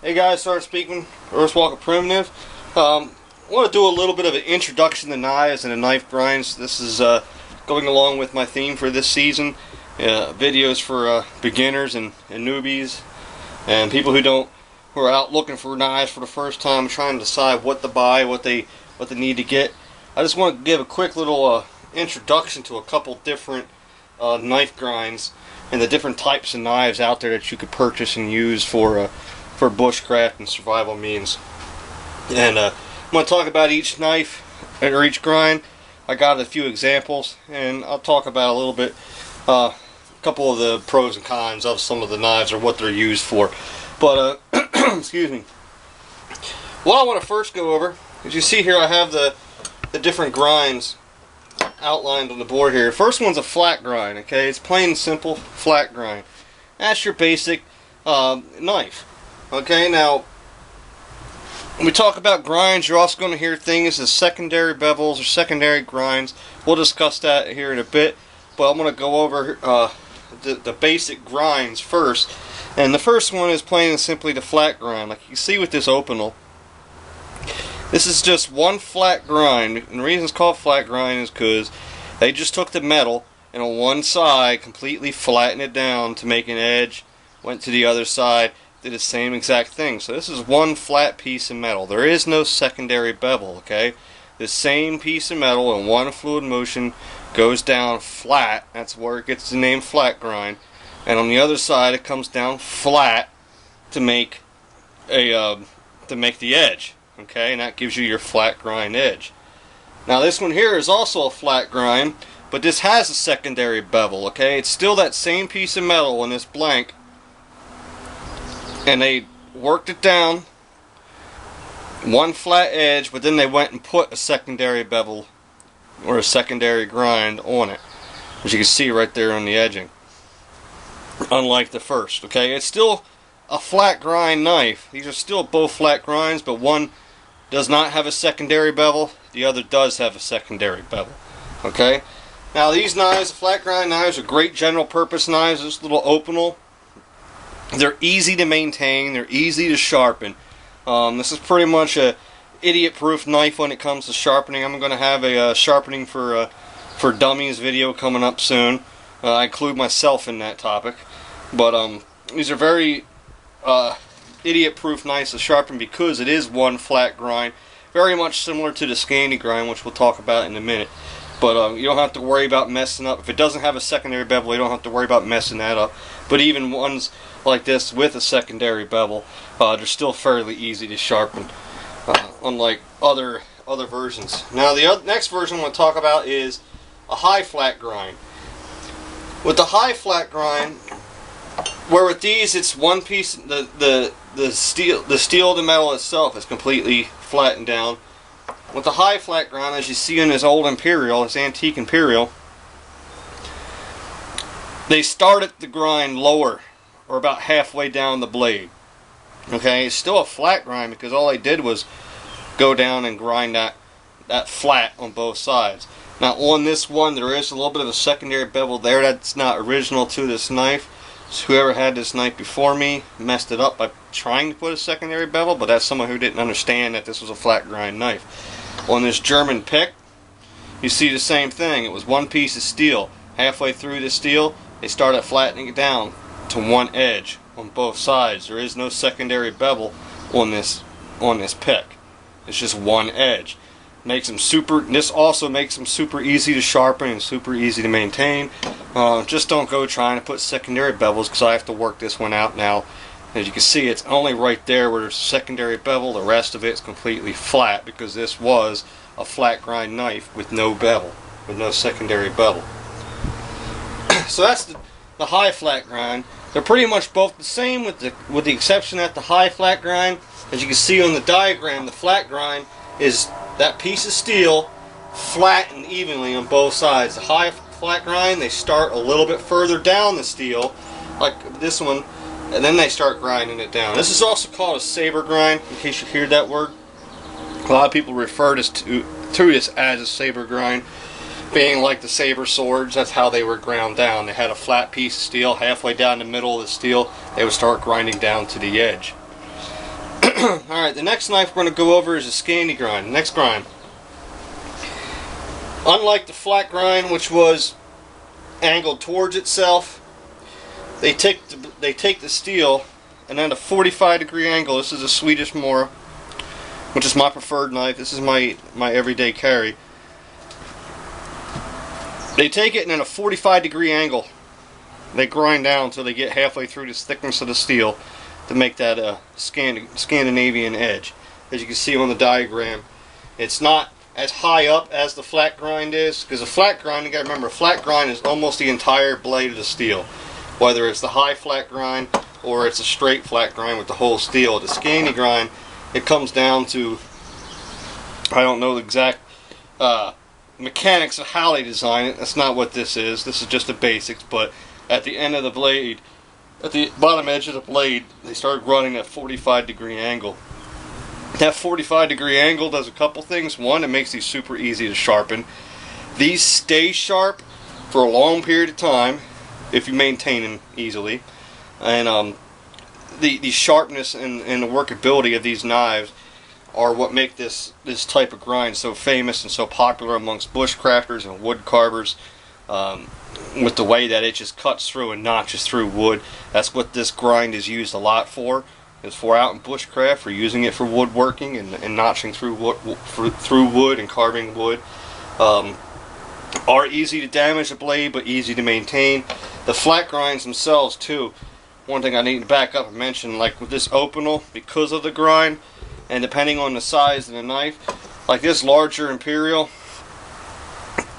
Hey guys, Sergeant speaking, Earthwalker Primitive. I want to do a little bit of an introduction to knives and to knife grinds. This is going along with my theme for this season. Videos for beginners and newbies and people who are out looking for knives for the first time, trying to decide what to buy, what they need to get. I just want to give a quick little introduction to a couple different knife grinds and the different types of knives out there that you could purchase and use for bushcraft and survival means. And I'm going to talk about each knife or each grind. I got a few examples, and I'll talk about a little bit, a couple of the pros and cons of some of the knives or what they're used for. But excuse me. What I want to first go over, as you see here, I have the different grinds outlined on the board here. First one's a flat grind. Okay, it's plain and simple flat grind. That's your basic knife. Okay, now when we talk about grinds, you're also going to hear things as secondary bevels or secondary grinds. We'll discuss that here in a bit, but I'm going to go over the basic grinds first. And the first one is plain and simply the flat grind. Like you see with this opinel, this is just one flat grind, and the reason it's called flat grind is because they just took the metal and on one side completely flattened it down to make an edge, went to the other side, did the same exact thing. So this is one flat piece of metal. There is no secondary bevel, okay? The same piece of metal in one fluid motion goes down flat. That's where it gets the name flat grind. And on the other side it comes down flat to make the edge. Okay, and that gives you your flat grind edge. Now this one here is also a flat grind, but this has a secondary bevel. Okay, it's still that same piece of metal in this blank, and they worked it down one flat edge, but then they went and put a secondary bevel or a secondary grind on it, as you can see right there on the edging. Unlike the first, okay, it's still a flat grind knife. These are still both flat grinds, but one does not have a secondary bevel, the other does have a secondary bevel. Okay, now these knives, the flat grind knives, are great general purpose knives. This little opinel, they're easy to maintain, they're easy to sharpen. This is pretty much a idiot proof knife when it comes to sharpening. I'm going to have a sharpening for dummies video coming up soon. I include myself in that topic, but these are very idiot proof knives to sharpen because it is one flat grind, very much similar to the Scandi grind, which we'll talk about in a minute. But you don't have to worry about messing up. If it doesn't have a secondary bevel, you don't have to worry about messing that up. But even ones like this with a secondary bevel, they're still fairly easy to sharpen, unlike other versions. Now the next version I want to talk about is a high flat grind. With the high flat grind, where with these it's one piece, the steel of the metal itself is completely flattened down. With the high flat grind, as you see in this old Imperial, this antique Imperial, they started the grind lower, or about halfway down the blade. Okay, it's still a flat grind because all they did was go down and grind that flat on both sides. Now on this one there is a little bit of a secondary bevel there that's not original to this knife. So whoever had this knife before me messed it up by trying to put a secondary bevel, but that's someone who didn't understand that this was a flat grind knife. On this German pick, you see the same thing. It was one piece of steel. Halfway through the steel, they started flattening it down to one edge on both sides. There is no secondary bevel on this pick. It's just one edge. This also makes them super easy to sharpen and super easy to maintain. Just don't go trying to put secondary bevels, because I have to work this one out now. As you can see, it's only right there where there's a secondary bevel. The rest of it's completely flat because this was a flat grind knife with no bevel, with no secondary bevel. So that's the high flat grind. They're pretty much both the same, with the exception that the high flat grind, as you can see on the diagram, the flat grind is that piece of steel flattened evenly on both sides. The high flat grind, they start a little bit further down the steel, like this one, and then they start grinding it down. This is also called a saber grind, in case you hear that word. A lot of people refer to this as a saber grind, being like the saber swords. That's how they were ground down. They had a flat piece of steel halfway down the middle of the steel. They would start grinding down to the edge. Alright, the next knife we're going to go over is a Scandi grind. Next grind. Unlike the flat grind, which was angled towards itself, they take the steel and at a 45-degree angle. This is a Swedish Mora, which is my preferred knife. This is my everyday carry. They take it and at a 45-degree angle, they grind down until they get halfway through this thickness of the steel to make that Scandinavian edge. As you can see on the diagram, it's not as high up as the flat grind is, because a flat grind, you gotta remember, a flat grind is almost the entire blade of the steel, whether it's the high flat grind or it's a straight flat grind with the whole steel. The Scandi grind, it comes down to, I don't know the exact mechanics of how they design it. That's not what this is. This is just the basics. But at the end of the blade, at the bottom edge of the blade, they start running at 45-degree angle. That 45-degree angle does a couple things. One, it makes these super easy to sharpen. These stay sharp for a long period of time if you maintain them easily. And the sharpness and the workability of these knives are what make this type of grind so famous and so popular amongst bushcrafters and wood carvers, with the way that it just cuts through and notches through wood. That's what this grind is used a lot for. Is for out in bushcraft, for using it for woodworking and notching through wood and carving wood. Are easy to damage the blade, but easy to maintain. The flat grinds themselves too. One thing I need to back up and mention, like with this Opinel, because of the grind, and depending on the size of the knife, like this larger Imperial,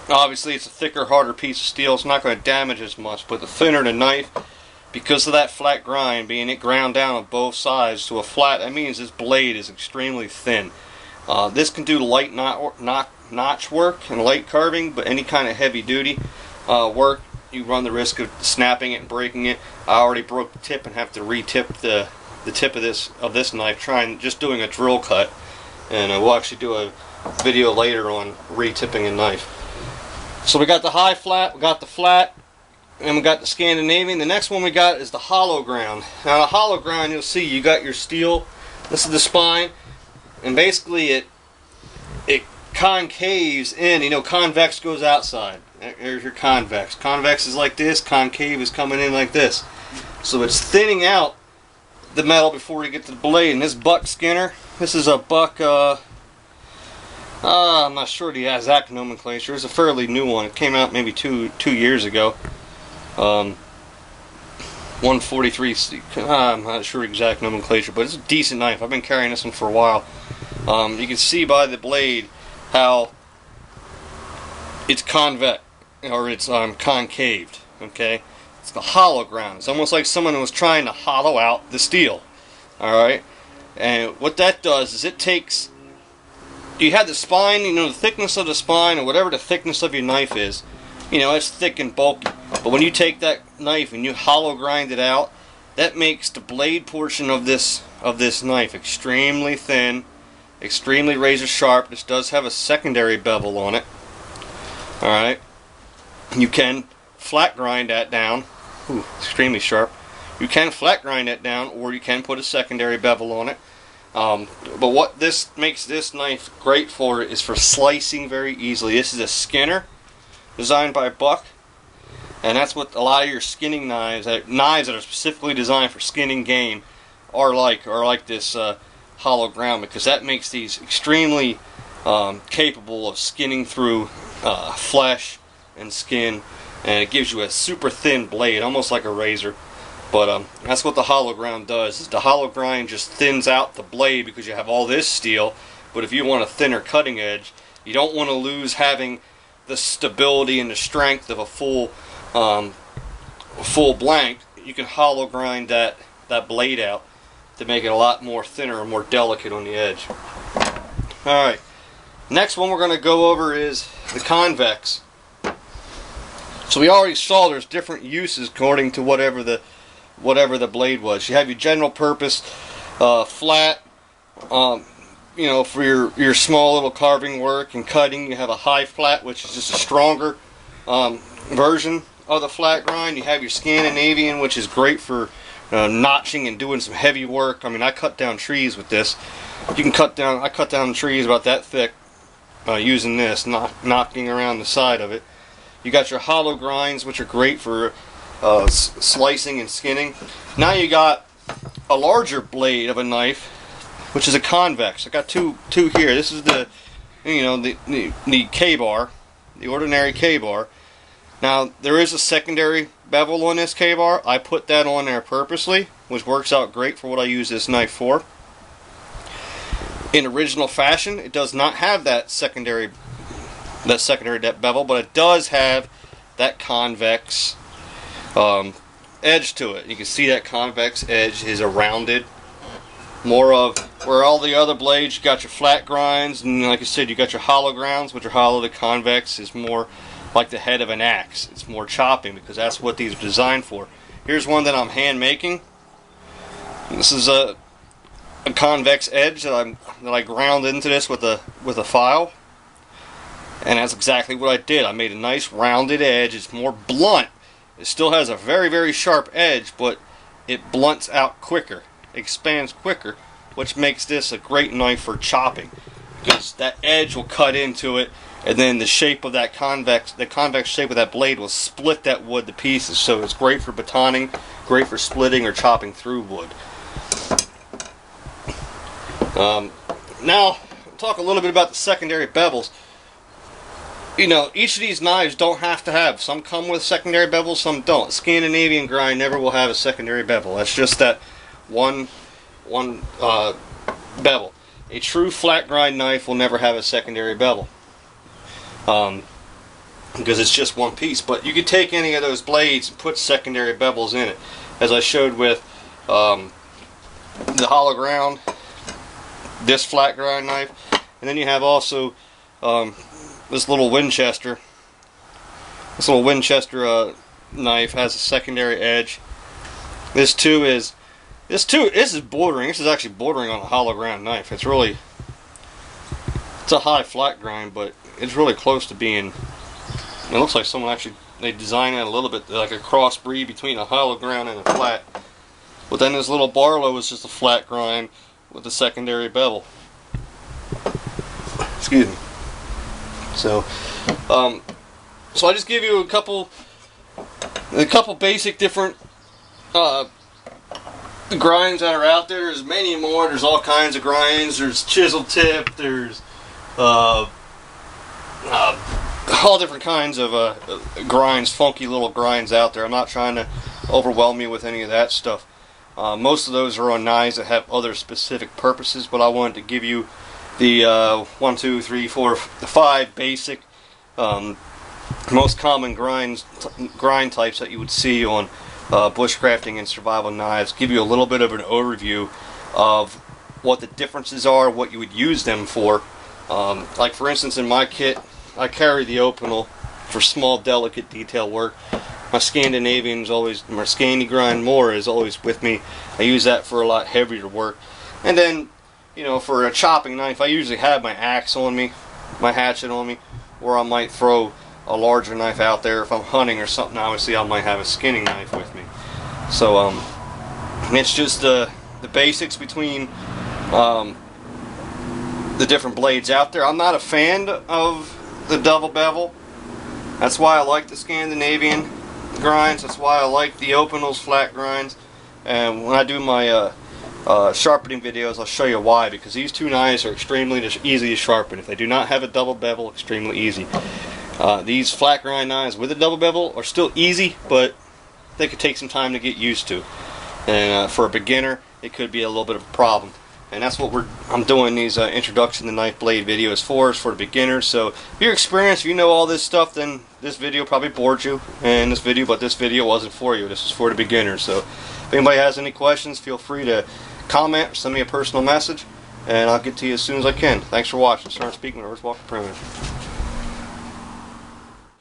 obviously it's a thicker, harder piece of steel. It's not going to damage as much, but the thinner the knife, because of that flat grind, being it ground down on both sides to a flat, that means this blade is extremely thin. This can do light notch work and light carving, but any kind of heavy duty work, you run the risk of snapping it and breaking it. I already broke the tip and have to re-tip the tip of this knife, just doing a drill cut, and we'll actually do a video later on re-tipping a knife. So we got the high flat, we got the flat, and we got the Scandinavian. The next one we got is the hollow ground. Now the hollow ground, you'll see you got your steel. This is the spine, and basically it concaves in. You know, convex goes outside. There's your convex. Convex is like this. Concave is coming in like this. So it's thinning out the metal before you get to the blade. And this buck skinner, this is a buck. I'm not sure the exact nomenclature. It's a fairly new one. It came out maybe two years ago. 143. I'm not sure exact nomenclature, but it's a decent knife. I've been carrying this one for a while. You can see by the blade how it's convex, or it's concaved. Okay, it's the hollow ground. It's almost like someone was trying to hollow out the steel. All right, and what that does is it takes. You have the spine, you know, the thickness of the spine, or whatever the thickness of your knife is. You know, it's thick and bulky. But when you take that knife and you hollow grind it out, that makes the blade portion of this knife extremely thin, extremely razor sharp. This does have a secondary bevel on it. Alright. You can flat grind that down. Ooh, extremely sharp. You can flat grind that down, or you can put a secondary bevel on it. But what this makes this knife great for is for slicing very easily. This is a Skinner, designed by Buck, and that's what a lot of your skinning knives that are specifically designed for skinning game are like this hollow ground, because that makes these extremely capable of skinning through flesh and skin, and it gives you a super thin blade, almost like a razor. But that's what the hollow ground does. Is the hollow grind just thins out the blade because you have all this steel. But if you want a thinner cutting edge, you don't want to lose having the stability and the strength of a full blank. You can hollow grind that blade out to make it a lot more thinner and more delicate on the edge. Alright, next one we're going to go over is the convex. So we already saw there's different uses according to whatever the blade was. You have your general purpose flat, you know, for your small little carving work and cutting. You have a high flat, which is just a stronger version of the flat grind. You have your Scandinavian, which is great for notching and doing some heavy work. I mean, I cut down trees with this. You can cut down. I cut down trees about that thick using this, knocking around the side of it. You got your hollow grinds, which are great for slicing and skinning. Now you got a larger blade of a knife, which is a convex. I got two here. This is the the K-bar, the ordinary K-bar. Now there is a secondary bevel on this K-bar. I put that on there purposely, which works out great for what I use this knife for. In original fashion, it does not have that secondary bevel, but it does have that convex edge to it. You can see that convex edge is a rounded, more of where all the other blades, you got your flat grinds, and like I said, you got your hollow grounds, which are hollow. The convex is more like the head of an axe. It's more chopping because that's what these are designed for. Here's one that I'm hand making. This is a convex edge that I ground into this with a file, and that's exactly what I did. I made a nice rounded edge. It's more blunt. It still has a very, very sharp edge, but it blunts out quicker, expands quicker, which makes this a great knife for chopping because that edge will cut into it, and then the shape of that convex shape of that blade will split that wood to pieces. So it's great for batoning, great for splitting or chopping through wood. Now, talk a little bit about the secondary bevels. You know, each of these knives don't have to have. Some come with secondary bevels, some don't. Scandinavian grind never will have a secondary bevel. That's just that one bevel. A true flat grind knife will never have a secondary bevel because it's just one piece. But you could take any of those blades and put secondary bevels in it, as I showed with the hollow ground, this flat grind knife, and then you have also this little Winchester. This little Winchester knife has a secondary edge. This is bordering. This is actually bordering on a hollow ground knife. It's a high flat grind, but it's really close to being. It looks like someone they designed it a little bit like a crossbreed between a hollow ground and a flat. But then this little Barlow is just a flat grind with a secondary bevel. Excuse me. So I just give you a couple basic different grinds that are out there. There's many more. There's all kinds of grinds. There's chisel tip. There's all different kinds of grinds, funky little grinds out there. I'm not trying to overwhelm you with any of that stuff. Most of those are on knives that have other specific purposes, but I wanted to give you the 5 basic most common grind types that you would see on bushcrafting and survival knives. Give you a little bit of an overview of what the differences are, what you would use them for. Like for instance, in my kit, I carry the Opinel for small, delicate detail work. My Scandinavian's always, my Scandi grind more is always with me. I use that for a lot heavier work. And then, you know, for a chopping knife, I usually have my axe on me, my hatchet on me, or I might throw a larger knife out there. If I'm hunting or something, obviously I might have a skinning knife with me. So it's just the basics between the different blades out there. I'm not a fan of the double bevel. That's why I like the Scandinavian grinds. That's why I like the Opinel's flat grinds. And when I do my sharpening videos, I'll show you why, because these two knives are extremely easy to sharpen. If they do not have a double bevel, extremely easy. These flat grind knives with a double bevel are still easy, but they could take some time to get used to. And for a beginner, it could be a little bit of a problem. And that's what I'm doing these introduction to knife blade videos for, is for the beginners. So if you're experienced, if you know all this stuff, then this video probably bored you, and this video wasn't for you. This is for the beginners. So if anybody has any questions, feel free to comment or send me a personal message, and I'll get to you as soon as I can. Thanks for watching. Start speaking with Earthwalker Primitive.